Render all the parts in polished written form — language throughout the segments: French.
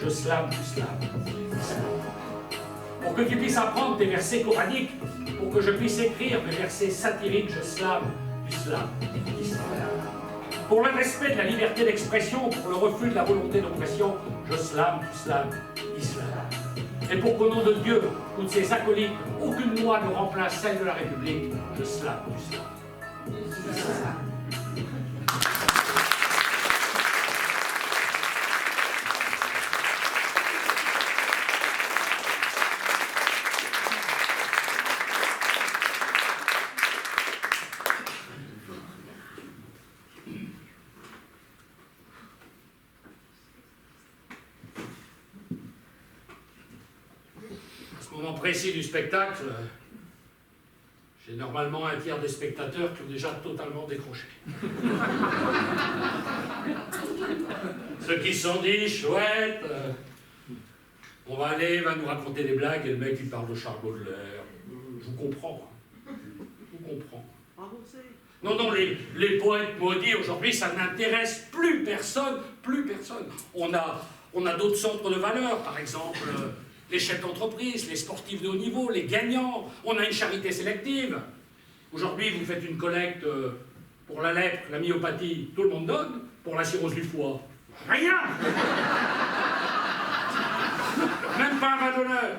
je slame, tu slames. Pour que tu puisses apprendre tes versets coraniques, pour que je puisse écrire mes versets satiriques, je slame, tu slames, islam. Pour le respect de la liberté d'expression, pour le refus de la volonté d'oppression, je slame, tu slames, islam. Et pour qu'au nom de Dieu, toutes ces acolytes, aucune loi ne remplace celle de la République, je slame, tu slames. Au moment précis du spectacle, j'ai normalement un tiers des spectateurs qui ont déjà totalement décroché. Ceux qui se sont dit, chouette, on va aller, il va nous raconter des blagues, et le mec il parle de Charles Baudelaire. Je vous comprends. Je vous comprends. Non, non, les poètes maudits aujourd'hui, ça n'intéresse plus personne, plus personne. On a d'autres centres de valeurs, par exemple, les chefs d'entreprise, les sportifs de haut niveau, les gagnants. On a une charité sélective. Aujourd'hui, vous faites une collecte pour la lèpre, la myopathie, tout le monde donne. Pour la cirrhose du foie, rien. Même pas un vin d'honneur.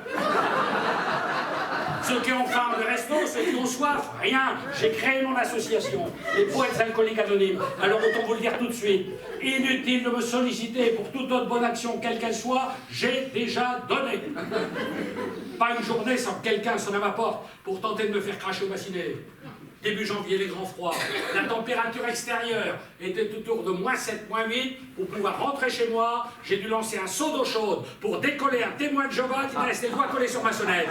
Ceux qui ont faim, le resto, ceux qui ont soif, rien. J'ai créé mon association, les poètes alcooliques anonymes. Alors autant vous le dire tout de suite, inutile de me solliciter pour toute autre bonne action, quelle qu'elle soit, j'ai déjà donné. Pas une journée sans que quelqu'un sonne à ma porte pour tenter de me faire cracher au bassinet. Début janvier, les grands froids. La température extérieure était autour de -7, -8. Pour pouvoir rentrer chez moi, j'ai dû lancer un seau d'eau chaude pour décoller un témoin de Jéhovah qui m'a resté le doigt collé sur ma sonnette.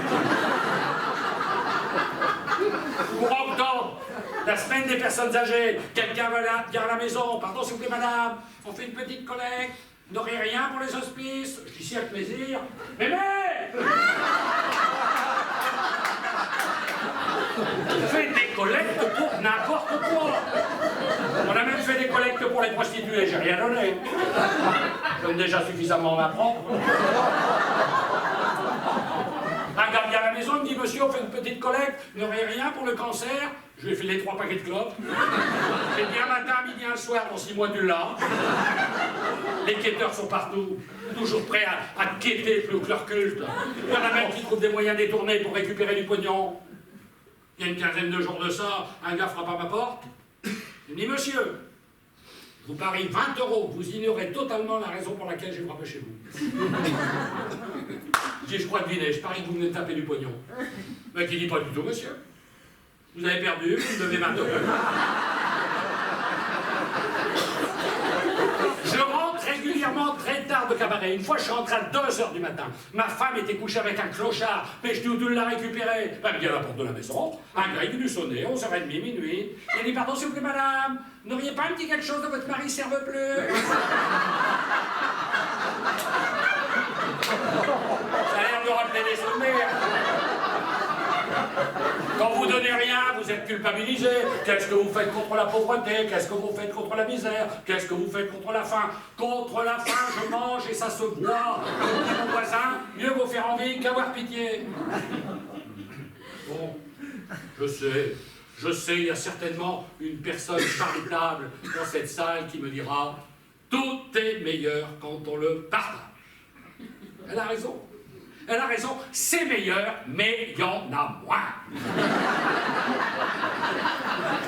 Courant octobre, la semaine des personnes âgées. Quelqu'un vient à la maison. Pardon, s'il vous plaît, madame. On fait une petite collecte. Vous n'aurez rien pour les hospices. Je dis si avec plaisir. Mais on fait des collectes pour n'importe quoi. On a même fait des collectes pour les prostituées, j'ai rien donné. Je donne déjà suffisamment ma propre. Un gars vient à la maison, il me dit, monsieur, on fait une petite collecte, vous n'aurez rien pour le cancer. Je lui ai filé 3 paquets de clopes. J'ai dit un matin, midi, un soir, dans 6 mois, tu l'as. Les quêteurs sont partout, toujours prêts à quêter plus que leur culte. Il y en a même qui trouvent des moyens détournés pour récupérer du pognon. Il y a une quinzaine de jours de ça, un gars frappe à ma porte. Il me dit, monsieur, je vous parie 20 €, vous ignorez totalement la raison pour laquelle j'ai frappé chez vous. Je dis, je crois deviner, je parie que vous venez de taper du pognon. Le mec, il dit, pas du tout, monsieur. Vous avez perdu, vous me devez 20 €. Je rentre régulièrement très tard de cabaret. Une fois, je suis rentré à 2 h du matin. Ma femme était couchée avec un clochard. Mais je dis, où tu l'as récupéré? Ben, il y a la porte de la maison. Un gars, il est venu sonner, 11h30, minuit. Il a dit, pardon, s'il vous plaît, madame, n'auriez pas un petit quelque chose de votre mari serve plus? Ça a l'air de rappeler des souvenirs. Quand vous donnez rien, vous êtes culpabilisé. Qu'est-ce que vous faites contre la pauvreté? Qu'est-ce que vous faites contre la misère? Qu'est-ce que vous faites contre la faim? Contre la faim, je mange et ça se voit. Comme dit mon voisin, mieux vaut faire envie qu'avoir pitié. Bon, je sais, il y a certainement une personne charitable dans cette salle qui me dira « Tout est meilleur quand on le partage ». Elle a raison. Elle a raison, c'est meilleur, mais il y en a moins.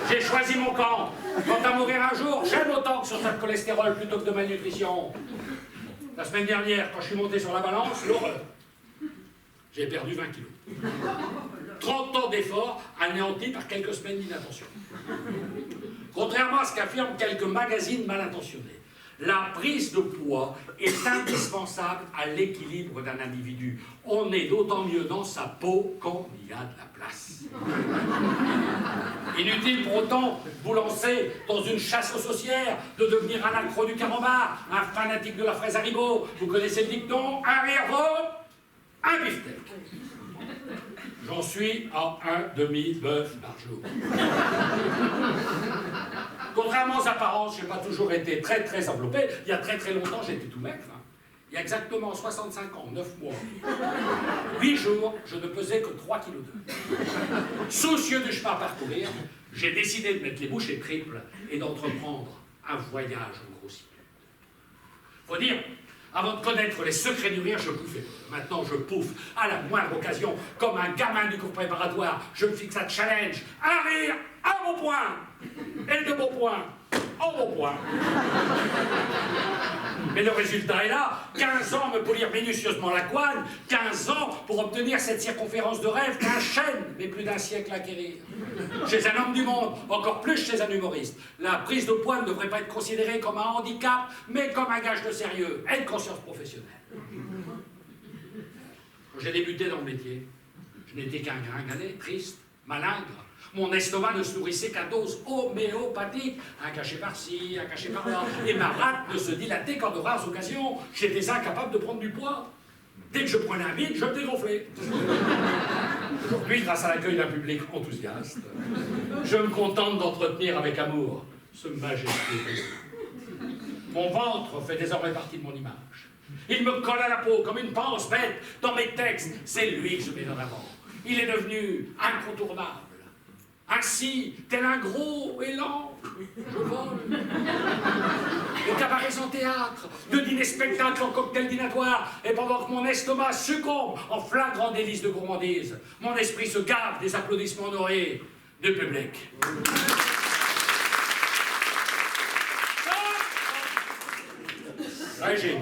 J'ai choisi mon camp. Quant à mourir un jour, j'aime autant que sur tas de cholestérol plutôt que de malnutrition. La semaine dernière, quand je suis monté sur la balance, l'horreur. J'ai perdu 20 kilos. 30 ans d'efforts anéantis par quelques semaines d'inattention. Contrairement à ce qu'affirment quelques magazines mal intentionnés, la prise de poids est indispensable à l'équilibre d'un individu. On est d'autant mieux dans sa peau quand il y a de la place. Inutile pour autant vous lancer dans une chasse aux saucières, de devenir un accro du carambar, un fanatique de la fraise Haribo. Vous connaissez le dicton, un rire vaut un beefsteak. J'en suis à un demi-bœuf par jour. Contrairement aux apparences, je n'ai pas toujours été très enveloppé. Il y a très longtemps, j'étais tout maigre. il y a exactement 65 ans, 9 mois, 8 jours, je ne pesais que 3,2 kg. Soucieux du chemin à parcourir, j'ai décidé de mettre les bouchées triples et d'entreprendre un voyage en grossitude. Faut dire, avant de connaître les secrets du rire, je pouffais. Maintenant, je pouffe à la moindre occasion, comme un gamin du cours préparatoire. Je me fixe un challenge, un rire, un bon point, et de bons points, en bon point. Mais le résultat est là, 15 ans me polir minutieusement la couenne, 15 ans pour obtenir cette circonférence de rêve qu'un chêne met plus d'un siècle à acquérir. Chez un homme du monde, encore plus chez un humoriste, la prise de poids ne devrait pas être considérée comme un handicap, mais comme un gage de sérieux et de conscience professionnelle. Quand j'ai débuté dans le métier, je n'étais qu'un gringalet, triste, malingre. Mon estomac ne se nourrissait qu'à dose homéopathique, un cachet par-ci, un cachet par-là, et ma rate ne se dilatait qu'en de rares occasions. J'étais incapable de prendre du poids. Dès que je prenais un vide, je me dégonflais. Aujourd'hui, grâce à l'accueil d'un public enthousiaste, je me contente d'entretenir avec amour ce majestueux pays. Mon ventre fait désormais partie de mon image. Il me colle à la peau comme une panse bête. Dans mes textes, c'est lui que je mets en avant. Il est devenu incontournable. Ainsi, tel un gros élan, je vole. De cabarets en théâtre, de dîner-spectacle en cocktail dînatoire, et pendant que mon estomac succombe en flagrant délice de gourmandise, mon esprit se gave des applaudissements honorés du public. Régime.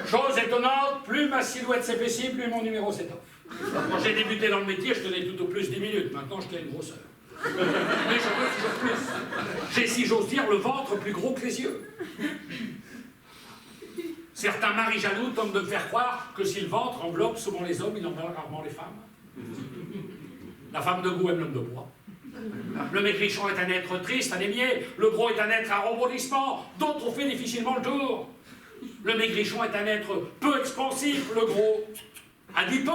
Chose étonnante, plus ma silhouette s'épaissit, plus mon numéro s'étoffe. Quand j'ai débuté dans le métier, je tenais tout au plus 10 minutes. Maintenant, je tiens une grosseur. Mais je veux toujours plus. J'ai, si j'ose dire, le ventre plus gros que les yeux. Certains maris jaloux tentent de me faire croire que si le ventre enveloppe souvent les hommes, il enveloppe rarement les femmes. La femme de goût aime l'homme de bois. Le maigrichon est un être triste, anémié. Le gros est un être à rebondissement. D'autres ont fait difficilement le tour. Le maigrichon est un être peu expansif, le gros a dit peu,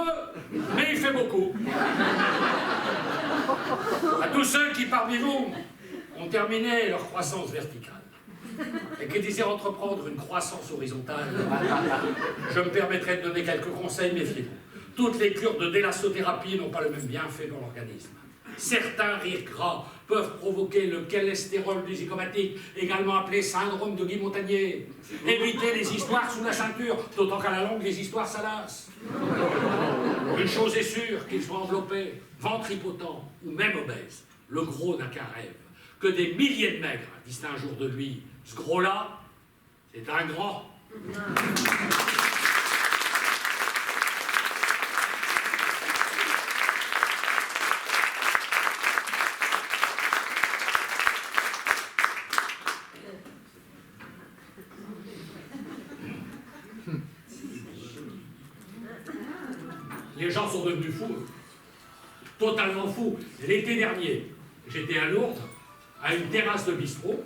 mais il fait beaucoup. À tous ceux qui parmi vous ont terminé leur croissance verticale et qui désirent entreprendre une croissance horizontale, je me permettrai de donner quelques conseils, méfiez-vous. Toutes les cures de délassothérapie n'ont pas le même bienfait dans l'organisme. Certains rires gras peuvent provoquer le cholestérol lysicomatique, également appelé syndrome de Guy Montagnier. Évitez les histoires sous la ceinture, d'autant qu'à la longue, les histoires salaces. Une chose est sûre, qu'il soit enveloppé, ventripotent ou même obèse, le gros n'a qu'un rêve, que des milliers de maigres disent un jour de lui, ce gros-là, c'est un grand. Les gens sont devenus fous, totalement fous. L'été dernier, j'étais à Lourdes, à une terrasse de bistrot.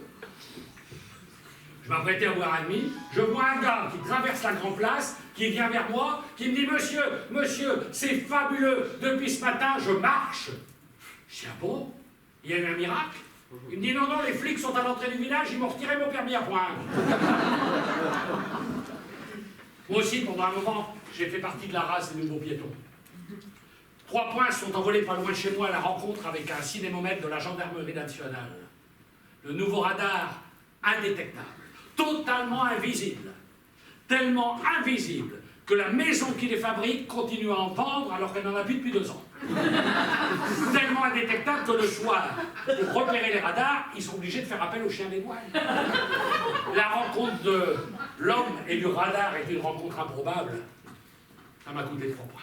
Je m'apprêtais à boire un demi. Je vois un gars qui traverse la grande place, qui vient vers moi, qui me dit « Monsieur, monsieur, c'est fabuleux, depuis ce matin, je marche. » Je dis « Ah bon? Il y a eu un miracle ?» Il me dit « Non, non, les flics sont à l'entrée du village, ils m'ont retiré mon permis à point. » Moi aussi, pendant un moment, j'ai fait partie de la race des nouveaux piétons. 3 points sont envolés pas loin de chez moi à la rencontre avec un cinémomètre de la gendarmerie nationale. Le nouveau radar indétectable, totalement invisible, tellement invisible que la maison qui les fabrique continue à en vendre alors qu'elle n'en a plus depuis 2 ans. Tellement indétectable que le soir, pour repérer les radars, ils sont obligés de faire appel aux chiens des douanes. La rencontre de l'homme et du radar est une rencontre improbable. Ça m'a coûté 3 points.